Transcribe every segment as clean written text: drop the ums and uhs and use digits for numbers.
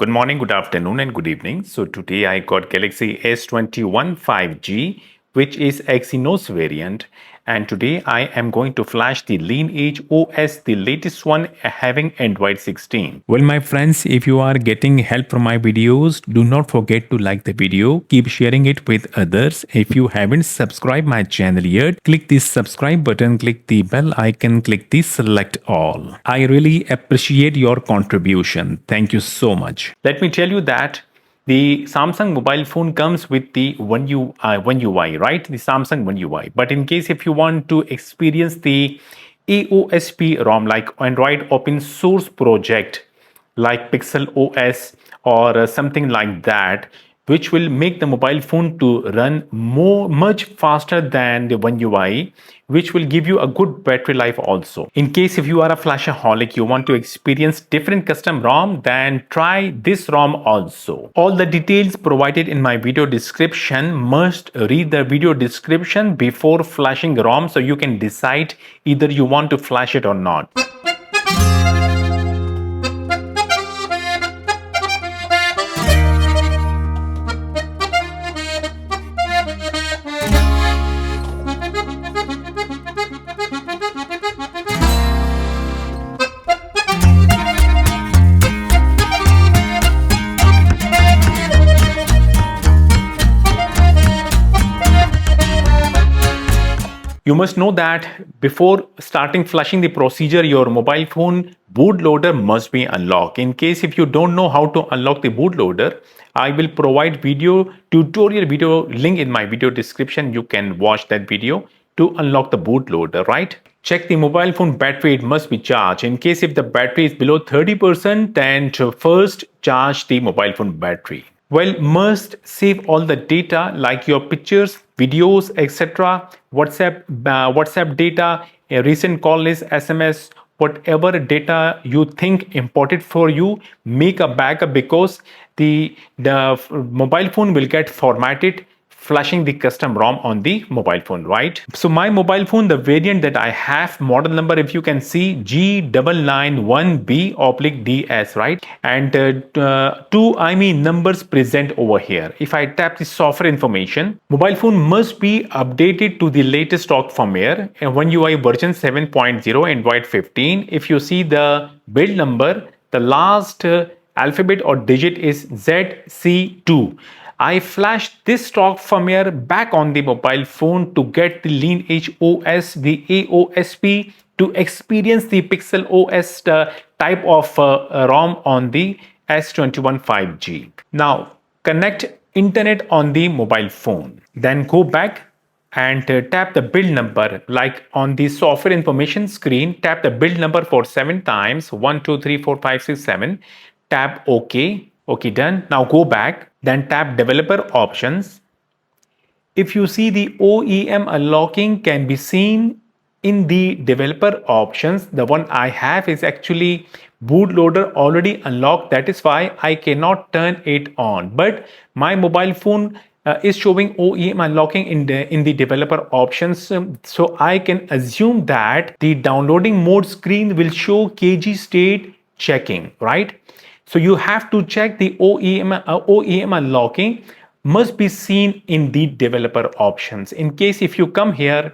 Good morning, good afternoon, and good evening. So today I got Galaxy S21 5G, which is Exynos variant. And today I am going to flash the LineageOS, the latest one having Android 16. Well, my friends, if you are getting help from my videos, do not forget to like the video. Keep sharing it with others. If you haven't subscribed my channel yet, click the subscribe button, click the bell icon, click the select all. I really appreciate your contribution. Thank you so much. Let me tell you that the Samsung mobile phone comes with the OneUI, right? The Samsung OneUI. But in case if you want to experience the AOSP ROM, like Android open source project, like Pixel OS or something like that, which will make the mobile phone to run much faster than the OneUI, which will give you a good battery life also. In case if you are a flashaholic, you want to experience different custom ROM, then try this ROM also. All the details provided in my video description. Must read the video description before flashing ROM so you can decide either you want to flash it or not. You must know that before starting flashing the procedure, your mobile phone bootloader must be unlocked. In case if you don't know how to unlock the bootloader, I will provide tutorial video link in my video description. You can watch that video to unlock the bootloader, right? Check the mobile phone battery, it must be charged. In case if the battery is below 30%, then to first charge the mobile phone battery. Well, must save all the data like your pictures, videos, etc. WhatsApp data, a recent call list, SMS, whatever data you think important for you, make a backup because the mobile phone will get formatted flashing the custom ROM on the mobile phone, right? So my mobile phone, the variant that I have, model number, if you can see, G991B/DS, right? And two IMEI numbers present over here. If I tap the software information, mobile phone must be updated to the latest stock firmware, OneUI version 7.0, Android 15. If you see the build number, the last alphabet or digit is ZC2. I flashed this stock firmware back on the mobile phone to get the LineageOS, the AOSP, to experience the Pixel OS type of ROM on the S21 5G. Now, connect internet on the mobile phone. Then go back and tap the build number, like on the software information screen. Tap the build number for 7 times, 1 2 3 4 5 6 7. Tap OK. Okay, done. Now go back, then tap developer options. If you see, the OEM unlocking can be seen in the developer options. The one I have is actually bootloader already unlocked. That is why I cannot turn it on. But my mobile phone is showing OEM unlocking in the developer options. So I can assume that the downloading mode screen will show KG state checking, right? So you have to check the OEM unlocking must be seen in the developer options. In case if you come here,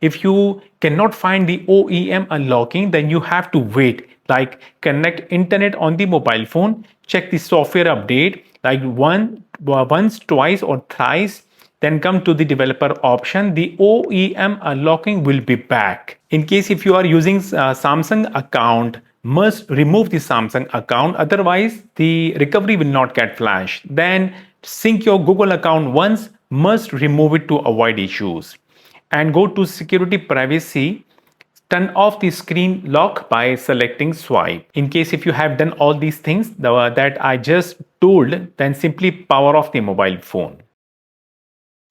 if you cannot find the OEM unlocking, then you have to wait, like connect internet on the mobile phone, check the software update, like once, twice or thrice, then come to the developer option. The OEM unlocking will be back. In case if you are using Samsung account, must remove the Samsung account, otherwise the recovery will not get flashed. Then sync your Google account once, must remove it to avoid issues. And go to security privacy, turn off the screen lock by selecting swipe. In case if you have done all these things that I just told, then simply power off the mobile phone.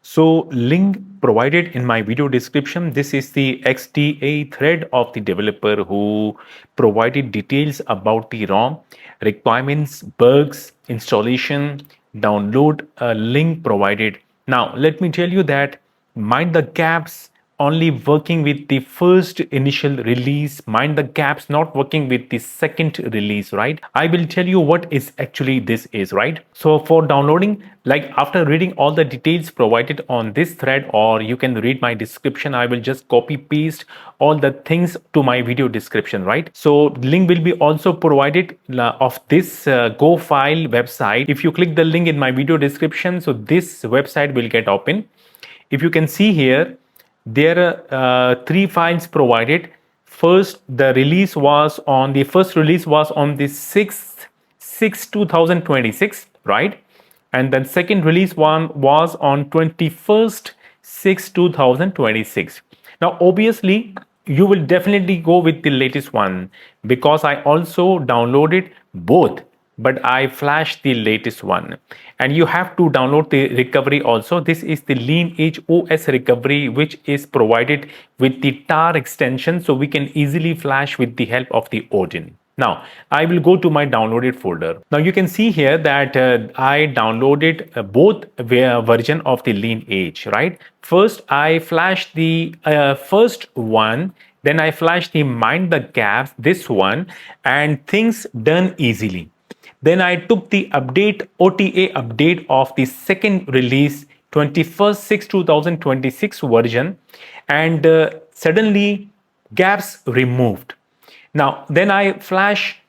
So link provided in my video description. This is the XDA thread of the developer who provided details about the ROM, requirements, bugs, installation, download, link provided. Now let me tell you that mind the gaps only working with the first initial release, mind the gaps, not working with the second release, right? I will tell you what is actually this is, right? So for downloading, like after reading all the details provided on this thread, or you can read my description, I will just copy paste all the things to my video description, right? So link will be also provided of this Go file website. If you click the link in my video description, so this website will get open. If you can see here, there are three files provided. First, the first release was on the 6th 2026, right? And then second release one was on 21st 6 2026. Now obviously you will definitely go with the latest one, because I also downloaded both, but I flashed the latest one. And you have to download the recovery also. This is the LineageOS recovery, which is provided with the tar extension, so we can easily flash with the help of the Odin. Now I will go to my downloaded folder. Now you can see here that I downloaded both version of the Lineage, right? First I flashed the first one, then I flashed the mind the gaps, this one, and things done easily. Then I took the update, OTA update of the second release, 21st 6 2026 version, and suddenly gaps removed. Now then I flash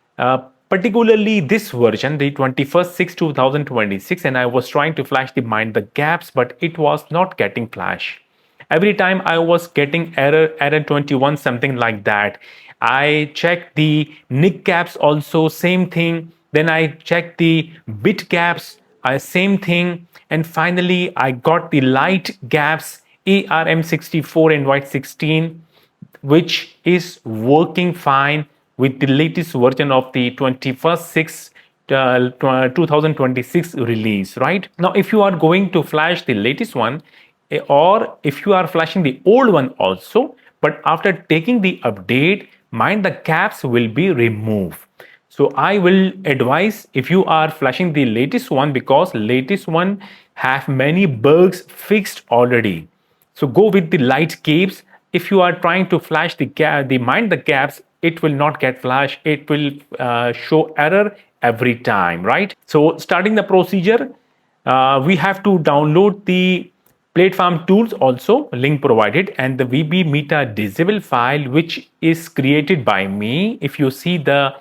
particularly this version, the 21st 6 2026, and I was trying to flash the mind the gaps, but it was not getting flash. Every time I was getting error 21, something like that. I checked the nick gaps also, same thing. Then I checked the bit gaps, same thing. And finally I got the light gaps, ARM64 and white 16, which is working fine with the latest version of the 21st 6 2026 release, right? Now if you are going to flash the latest one, or if you are flashing the old one also, but after taking the update, mind the gaps will be removed. So I will advise if you are flashing the latest one, because latest one have many bugs fixed already. So go with the light gaps. If you are trying to flash the mind the gaps, it will not get flash. It will show error every time, right? So starting the procedure, we have to download the platform tools also, link provided, and the VB Meta disable file, which is created by me. If you see the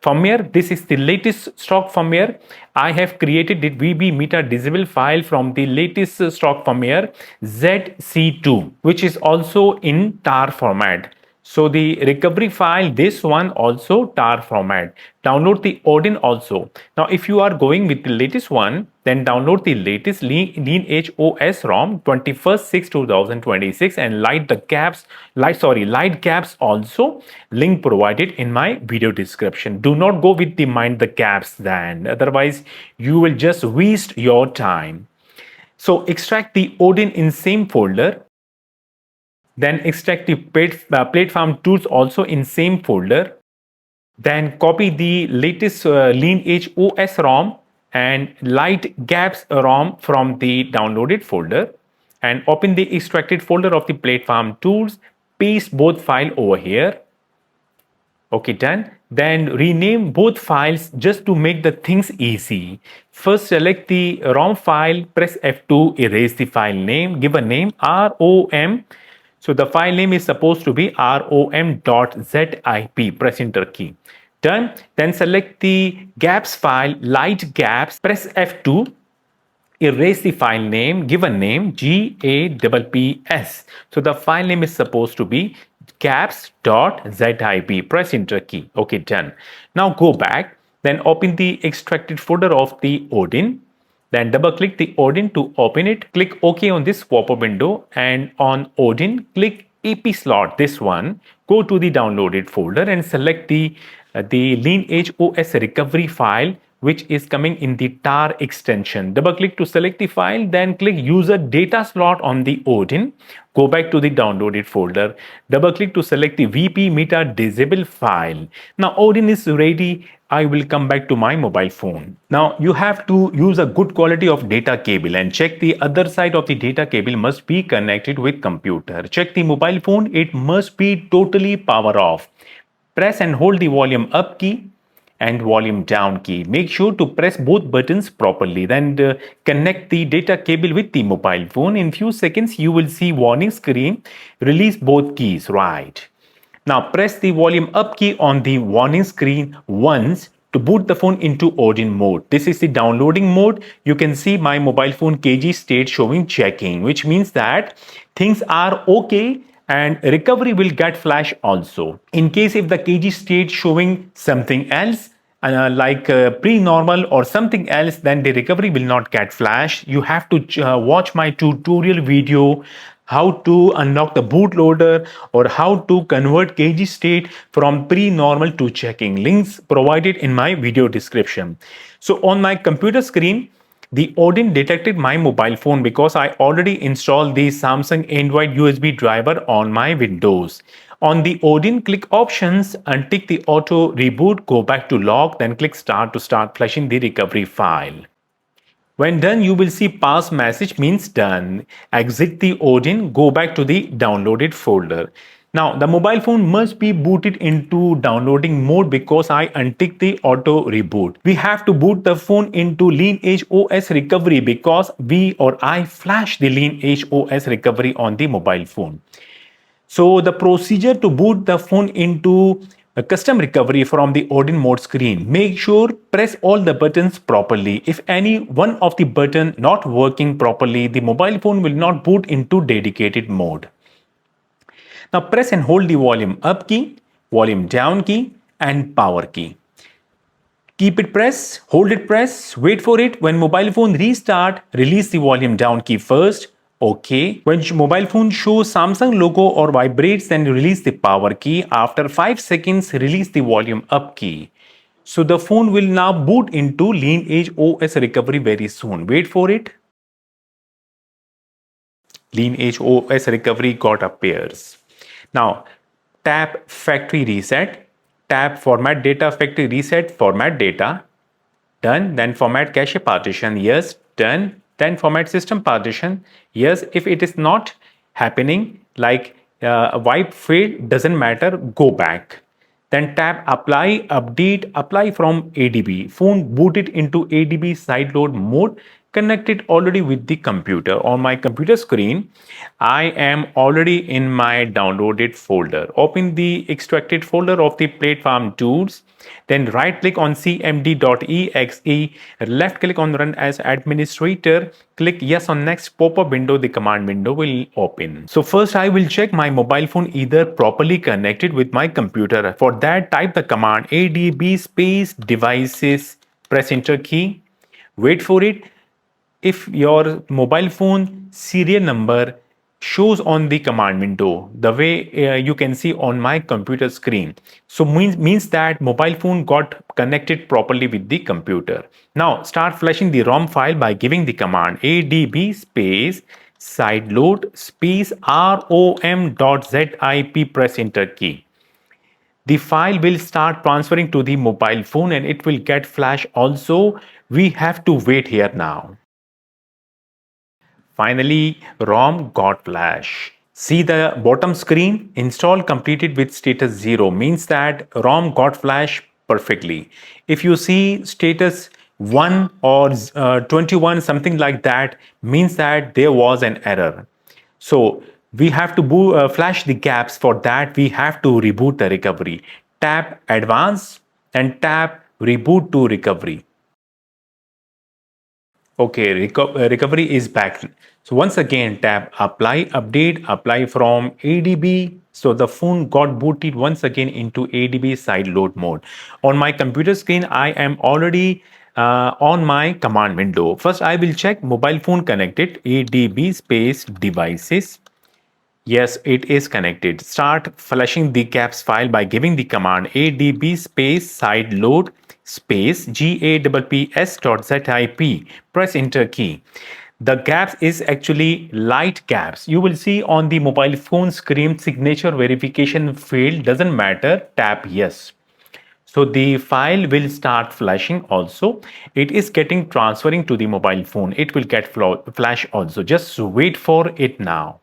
firmware, this is the latest stock firmware. I have created the VB Meta disable file from the latest stock firmware ZC2, which is also in tar format. So the recovery file, this one also tar format. Download the Odin also. Now if you are going with the latest one, then download the latest LineageOS ROM 21st 6 2026 and light gaps also, link provided in my video description. Do not go with the mind the gaps then, otherwise you will just waste your time. So extract the Odin in same folder. Then extract the platform tools also in same folder. Then copy the latest LineageOS ROM and light gaps ROM from the downloaded folder, and open the extracted folder of the platform tools. Paste both files over here. Okay, done. Then rename both files just to make the things easy. First select the ROM file, press F2, erase the file name, give a name ROM. So the file name is supposed to be rom.zip. Press enter key. Done. Then select the gaps file, light gaps. Press F2. Erase the file name. Give a name GAPPS. So the file name is supposed to be gaps.zip. Press enter key. Okay, done. Now go back. Then open the extracted folder of the Odin. Then double click the Odin to open it. Click OK on this pop-up window, and on Odin click EP slot, this one. Go to the downloaded folder and select the LineageOS recovery file. which is coming in the tar extension. Double click to select the file, then click user data slot on the Odin. Go back to the downloaded folder. Double click to select the VP meta disable file. Now Odin is ready. I will come back to my mobile phone. Now you have to use a good quality of data cable and check the other side of the data cable must be connected with computer. Check the mobile phone, it must be totally power off. Press and hold the volume up key and volume down key. Make sure to press both buttons properly. Then connect the data cable with the mobile phone. In few seconds you will see warning screen. Release both keys, right. Now press the volume up key on the warning screen once to boot the phone into Odin mode. This is the downloading mode. You can see my mobile phone KG state showing checking, which means that things are okay and recovery will get flash also. In case if the KG state showing something else, like pre-normal or something else, then the recovery will not get flash. You have to watch my tutorial video how to unlock the bootloader or how to convert KG state from pre-normal to checking. Links provided in my video description. So on my computer screen, the Odin detected my mobile phone because I already installed the Samsung Android USB driver on my Windows. On the Odin, click Options, untick the Auto Reboot, go back to Lock, then click Start to start flashing the recovery file. When done, you will see pass message means done. Exit the Odin, go back to the downloaded folder. Now, the mobile phone must be booted into downloading mode because I untick the auto reboot. We have to boot the phone into LineageOS recovery because I flash the LineageOS recovery on the mobile phone. So the procedure to boot the phone into a custom recovery from the Odin mode screen. Make sure press all the buttons properly. If any one of the button not working properly, the mobile phone will not boot into dedicated mode. Now press and hold the volume up key, volume down key and power key. Keep it press, hold it press, wait for it. When mobile phone restart, release the volume down key first. OK. When mobile phone shows Samsung logo or vibrates, then release the power key. After 5 seconds, release the volume up key. So the phone will now boot into LineageOS recovery very soon. Wait for it. LineageOS recovery got appears. Now tap factory reset, tap format data factory reset, format data, done. Then format cache partition, yes, done. Then format system partition, yes. If it is not happening, like wipe failed, doesn't matter, go back. Then tap apply update, apply from ADB. Phone booted into ADB sideload mode, connected already with the computer. On my computer screen, I am already in my downloaded folder. Open the extracted folder of the platform tools. Then right click on cmd.exe, left click on run as administrator, click yes on next, pop-up window, the command window will open. So first I will check my mobile phone either properly connected with my computer. For that, type the command adb space devices, press enter key, wait for it. If your mobile phone serial number shows on the command window, the way you can see on my computer screen, so means that mobile phone got connected properly with the computer. Now start flashing the ROM file by giving the command adb space sideload space rom.zip, press enter key. The file will start transferring to the mobile phone and it will get flash also. We have to wait here now. Finally, ROM got flash. See the bottom screen, install completed with status 0 means that ROM got flash perfectly. If you see status 1 or 21, something like that, means that there was an error. So we have to flash the gaps. For that, we have to reboot the recovery. Tap advanced and tap reboot to recovery. Okay, recovery is back. So once again tap apply update, apply from ADB. So the phone got booted once again into ADB sideload mode. On my computer screen, I am already on my command window. First, I will check mobile phone connected, ADB space devices. Yes, it is connected. Start flashing the gaps file by giving the command adb space sideload space GAPPS.ZIP. Press enter key. The gaps is actually light gaps. You will see on the mobile phone screen signature verification field doesn't matter. Tap yes. So the file will start flashing also. It is getting transferring to the mobile phone. It will get flash also. Just wait for it now.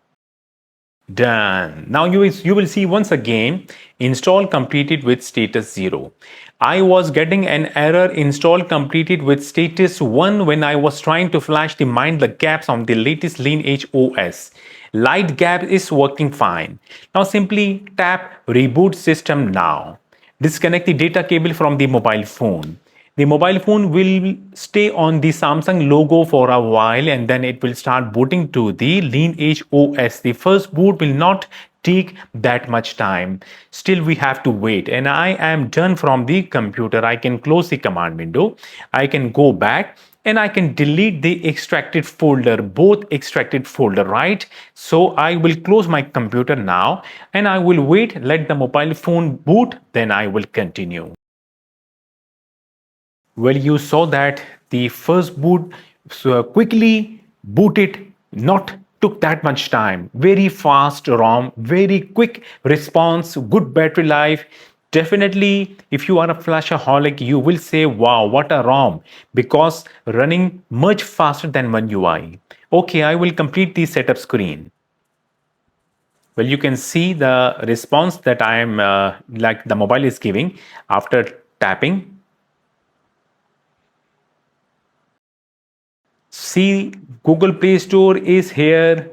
Done. Now you will see once again install completed with status 0. I was getting an error install completed with status 1 when I was trying to flash the mind the gaps on the latest LineageOS. Light gap is working fine. Now simply tap reboot system now. Disconnect the data cable from the mobile phone. The mobile phone will stay on the Samsung logo for a while and then it will start booting to the LineageOS. The first boot will not take that much time. Still we have to wait, and I am done from the computer. I can close the command window. I can go back and I can delete the extracted folder, both extracted folder, right? So I will close my computer now and I will wait, let the mobile phone boot, then I will continue. Well, you saw that the first boot quickly booted, not took that much time. Very fast ROM, very quick response, good battery life. Definitely, if you are a flashaholic, you will say, wow, what a ROM, because running much faster than OneUI. Okay, I will complete the setup screen. Well, you can see the response that I am like the mobile is giving after tapping. See, Google Play Store is here.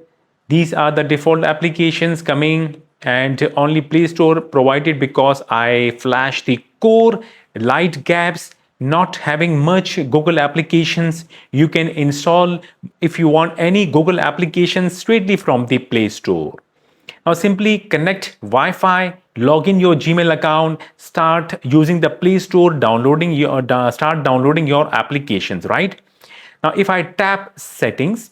These are the default applications coming, and only Play Store provided because I flashed the core light gaps, not having much Google applications. You can install if you want any Google applications straightly from the Play Store. Now simply connect Wi-Fi, log in your Gmail account, start using the Play Store, start downloading your applications, right? Now, if I tap settings,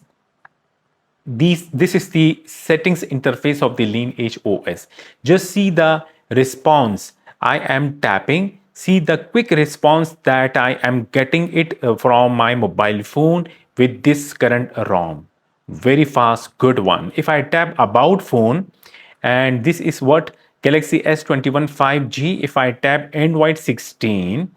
this is the settings interface of the LineageOS. Just see the response. I am tapping. See the quick response that I am getting it from my mobile phone with this current ROM. Very fast, good one. If I tap about phone, and this is what Galaxy S21 5G. If I tap Android 16,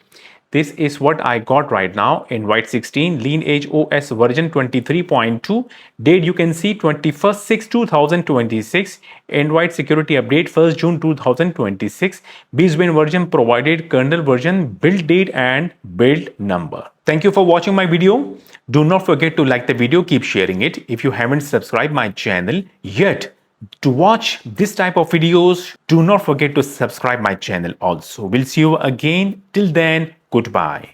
this is what I got right now. Android 16, LineageOS version 23.2. Date you can see 21/6/2026. Android security update 1st June 2026. Baseband version provided, kernel version, build date and build number. Thank you for watching my video. Do not forget to like the video, keep sharing it. If you haven't subscribed my channel yet, to watch this type of videos, do not forget to subscribe my channel also. We'll see you again. Till then, goodbye.